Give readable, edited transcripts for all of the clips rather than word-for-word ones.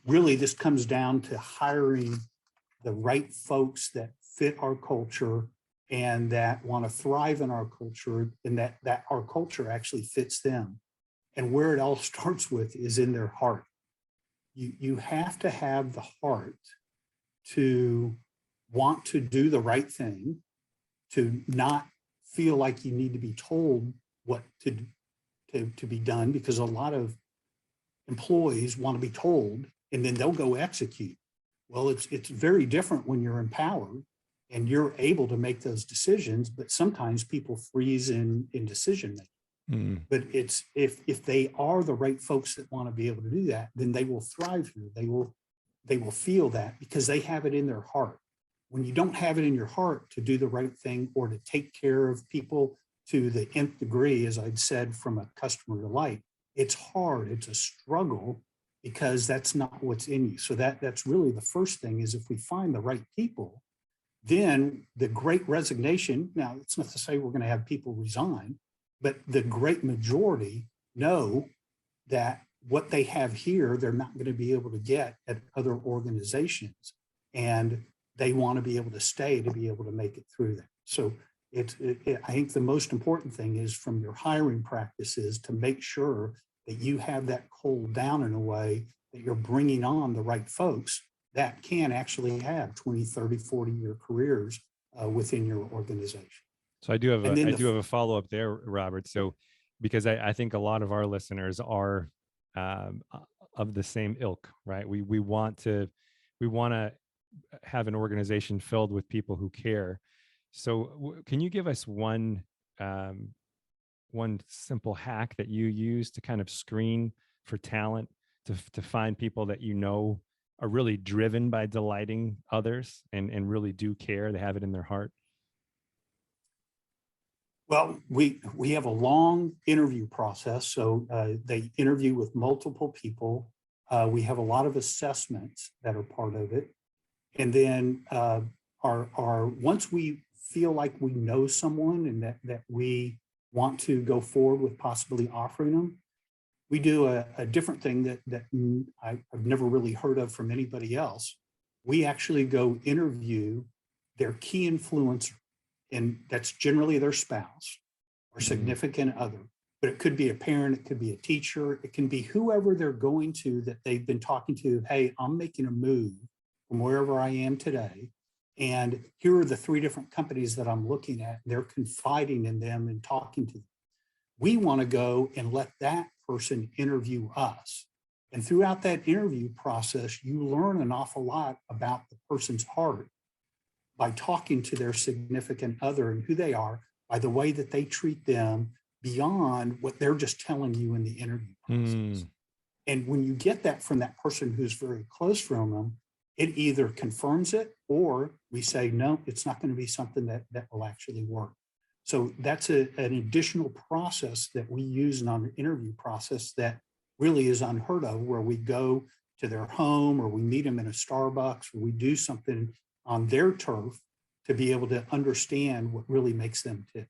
really this comes down to hiring the right folks that fit our culture and that want to thrive in our culture, and that our culture actually fits them. And where it all starts with is in their heart. You have to have the heart to want to do the right thing, to not feel like you need to be told what to be done, because a lot of employees want to be told and then they'll go execute. Well, it's very different when you're empowered and you're able to make those decisions, but sometimes people freeze in decision making. But it's if they are the right folks that want to be able to do that, then they will thrive here. They will feel that because they have it in their heart. When you don't have it in your heart to do the right thing or to take care of people to the nth degree, as I'd said, from a customer delight, it's hard. It's a struggle because that's not what's in you. So that's really the first thing is if we find the right people, then the great resignation, now it's not to say we're going to have people resign, but the great majority know that what they have here, they're not going to be able to get at other organizations. And they want to be able to stay to be able to make it through that. So I think the most important thing is from your hiring practices to make sure that you have that cold down in a way that you're bringing on the right folks that can actually have 20, 30, 40-year careers within your organization. So I do have a follow-up there, Robert. So because I think a lot of our listeners are of the same ilk, right? We want to have an organization filled with people who care. So can you give us one simple hack that you use to kind of screen for talent, to find people that you know are really driven by delighting others and really do care, they have it in their heart? Well, we have a long interview process. So they interview with multiple people. We have a lot of assessments that are part of it. And then once we feel like we know someone and that we want to go forward with possibly offering them, we do a different thing that I've never really heard of from anybody else. We actually go interview their key influencer, and that's generally their spouse or significant other. But it could be a parent, it could be a teacher, it can be whoever they're going to that they've been talking to. Hey, I'm making a move from wherever I am today, and here are the 3 different companies that I'm looking at. They're confiding in them and talking to them. We want to go and let that person interview us. And throughout that interview process, you learn an awful lot about the person's heart by talking to their significant other and who they are, by the way that they treat them beyond what they're just telling you in the interview process. And when you get that from that person who's very close from them, it either confirms it or we say, no, it's not going to be something that will actually work. So that's an additional process that we use in our interview process that really is unheard of, where we go to their home or we meet them in a Starbucks or we do something on their turf to be able to understand what really makes them tick.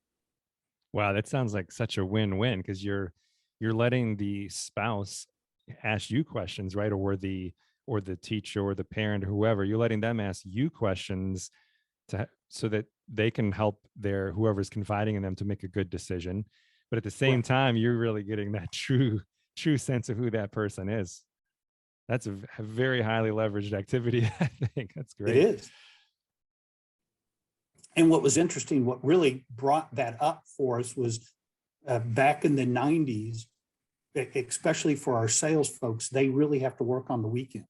Wow, that sounds like such a win-win, because you're letting the spouse ask you questions, right? Or the teacher or the parent or whoever, you're letting them ask you questions so that they can help whoever's confiding in them to make a good decision. But at the same time, you're really getting that true sense of who that person is. That's a very highly leveraged activity. I think that's great. It is. And what was interesting, what really brought that up for us was back in the 90s, especially for our sales folks, they really have to work on the weekends.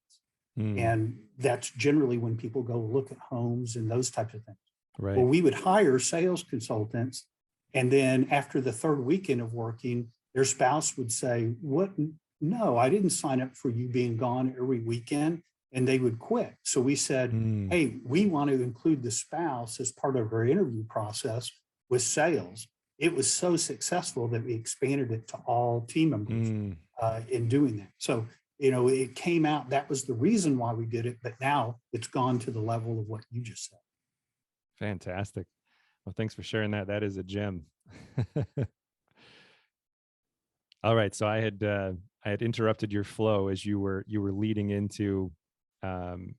And that's generally when people go look at homes and those types of things. Right. Well, we would hire sales consultants, and then after the 3rd weekend of working, their spouse would say, "What? No, I didn't sign up for you being gone every weekend," and they would quit. So we said, hey, we want to include the spouse as part of our interview process with sales. It was so successful that we expanded it to all team members in doing that. So, it came out, that was the reason why we did it, but now it's gone to the level of what you just said. Fantastic. Well, thanks for sharing that. That is a gem. All right. So I had interrupted your flow as you were leading into um,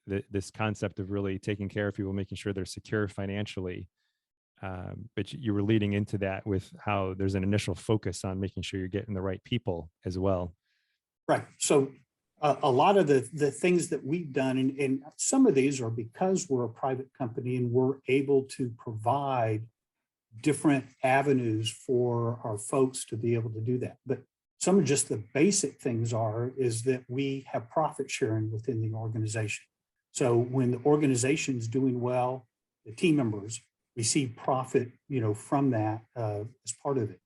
this concept of really taking care of people, making sure they're secure financially. But you were leading into that with how there's an initial focus on making sure you're getting the right people as well. Right. So a lot of the things that we've done, and some of these are because we're a private company and we're able to provide different avenues for our folks to be able to do that. But some of just the basic things is that we have profit sharing within the organization. So when the organization is doing well, the team members receive profit, from that as part of it.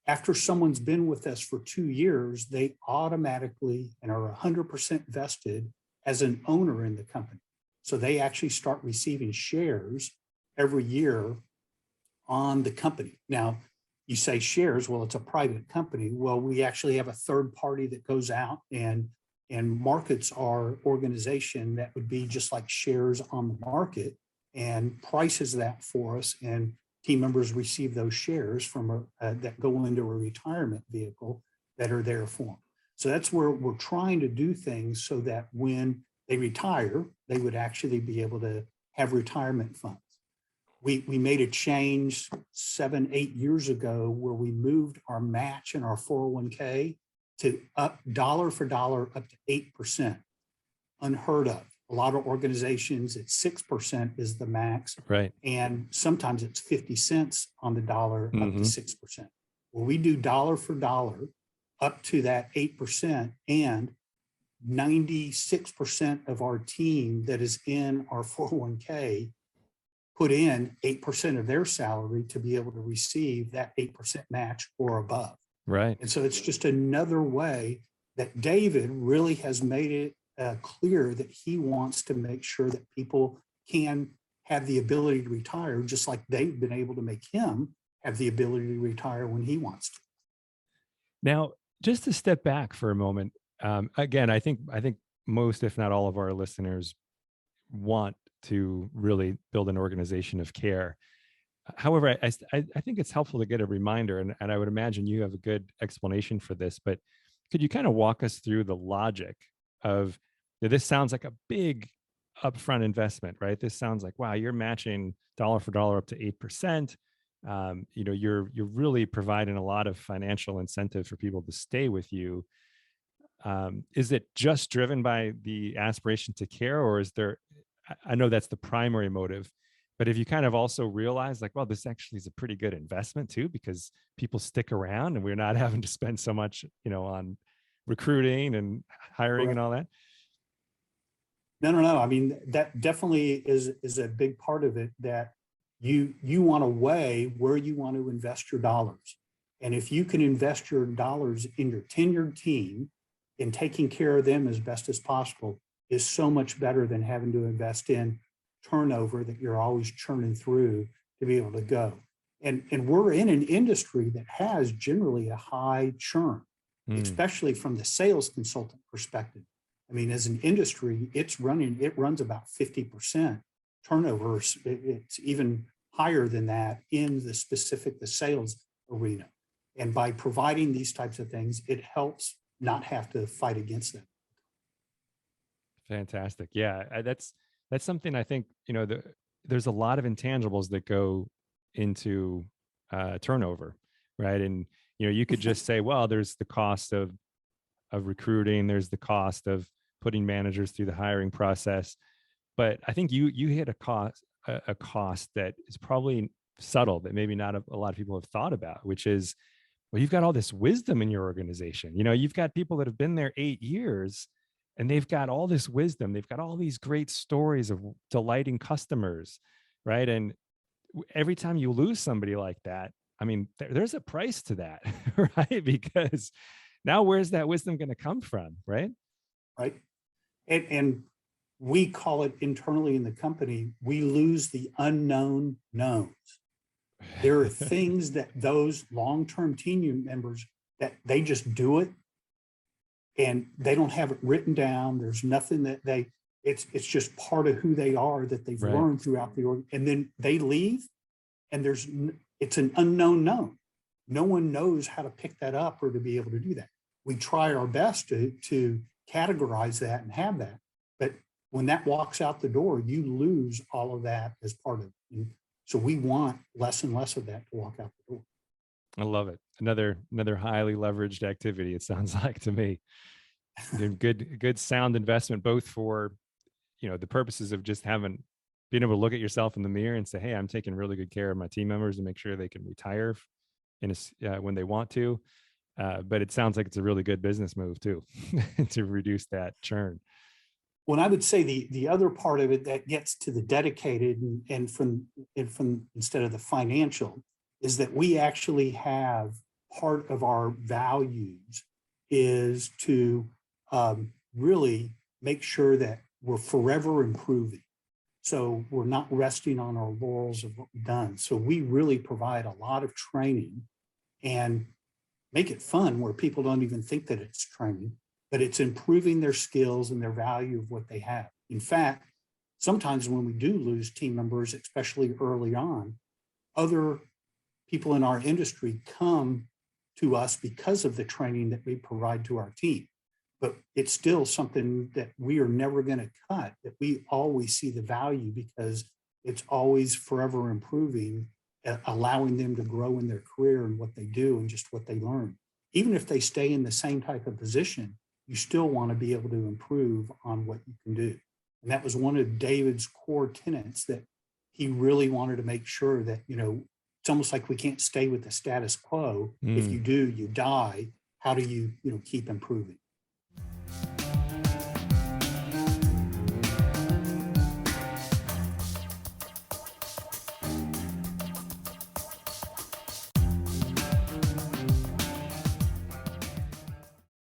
After someone's been with us for 2 years, they automatically and are 100% vested as an owner in the company. So they actually start receiving shares every year on the company. Now, you say shares, well, it's a private company. Well, we actually have a third party that goes out and markets our organization that would be just like shares on the market and prices that for us. And team members receive those shares from that go into a retirement vehicle that are there for them. So that's where we're trying to do things so that when they retire, they would actually be able to have retirement funds. We made a change 7-8 years ago where we moved our match in our 401k to up dollar for dollar up to 8%. Unheard of. A lot of organizations, it's 6% is the max. Right. And sometimes it's 50 cents on the dollar up to 6%. Well, we do dollar for dollar up to that 8%, and 96% of our team that is in our 401k put in 8% of their salary to be able to receive that 8% match or above. Right. And so it's just another way that David really has made it clear that he wants to make sure that people can have the ability to retire, just like they've been able to make him have the ability to retire when he wants to. Now, just to step back for a moment, again, I think most, if not all of our listeners want to really build an organization of care. However, I think it's helpful to get a reminder, and I would imagine you have a good explanation for this, but could you kind of walk us through the logic of, this sounds like a big upfront investment, right? This sounds like, wow, you're matching dollar for dollar up to 8%. You're really providing a lot of financial incentive for people to stay with you. Is it just driven by the aspiration to care, or is there, I know that's the primary motive, but if you kind of also realize like, well, this actually is a pretty good investment too, because people stick around and we're not having to spend so much, on recruiting and hiring and all that. No. I mean, that definitely is a big part of it, that you want to weigh where you want to invest your dollars. And if you can invest your dollars in your tenured team and taking care of them as best as possible, is so much better than having to invest in turnover that you're always churning through to be able to go. And we're in an industry that has generally a high churn, especially from the sales consultant perspective. I mean, as an industry, it runs about 50% turnover. It's even higher than that in the sales arena. And by providing these types of things, it helps not have to fight against them. Fantastic. Yeah, that's something I think, there's a lot of intangibles that go into turnover, right? And, you could just say, well, there's the cost of recruiting, there's the cost of putting managers through the hiring process. But I think you hit a cost that is probably subtle, that maybe not a lot of people have thought about, which is, well, you've got all this wisdom in your organization. You've got people that have been there 8 years, and they've got all this wisdom. They've got all these great stories of delighting customers, right? And every time you lose somebody like that, I mean, there's a price to that, right? Because now where's that wisdom going to come from, right? Right. And we call it internally in the company, we lose the unknown knowns. There are things that those long-term team members, that they just do it and they don't have it written down. There's nothing that it's just part of who they are that they've learned throughout the org. And then they leave and it's an unknown known. No one knows how to pick that up or to be able to do that. we try our best to categorize that and have that. But when that walks out the door, you lose all of that as part of it. And so we want less and less of that to walk out the door. I love it. Another highly leveraged activity, it sounds like to me. Good sound investment, both for, the purposes of just being able to look at yourself in the mirror and say, hey, I'm taking really good care of my team members and make sure they can retire when they want to. But it sounds like it's a really good business move too, to reduce that churn. Well, I would say the other part of it that gets to the dedicated and from instead of the financial is that we actually have part of our values is to really make sure that we're forever improving. So we're not resting on our laurels of what we've done. So we really provide a lot of training and make it fun where people don't even think that it's training, but it's improving their skills and their value of what they have. In fact, sometimes when we do lose team members, especially early on, other people in our industry come to us because of the training that we provide to our team. But it's still something that we are never going to cut, that we always see the value because it's always forever improving, allowing them to grow in their career and what they do and just what they learn. Even if they stay in the same type of position, you still want to be able to improve on what you can do. And that was one of David's core tenets, that he really wanted to make sure that, it's almost like we can't stay with the status quo. If you do, you die. How do you, keep improving?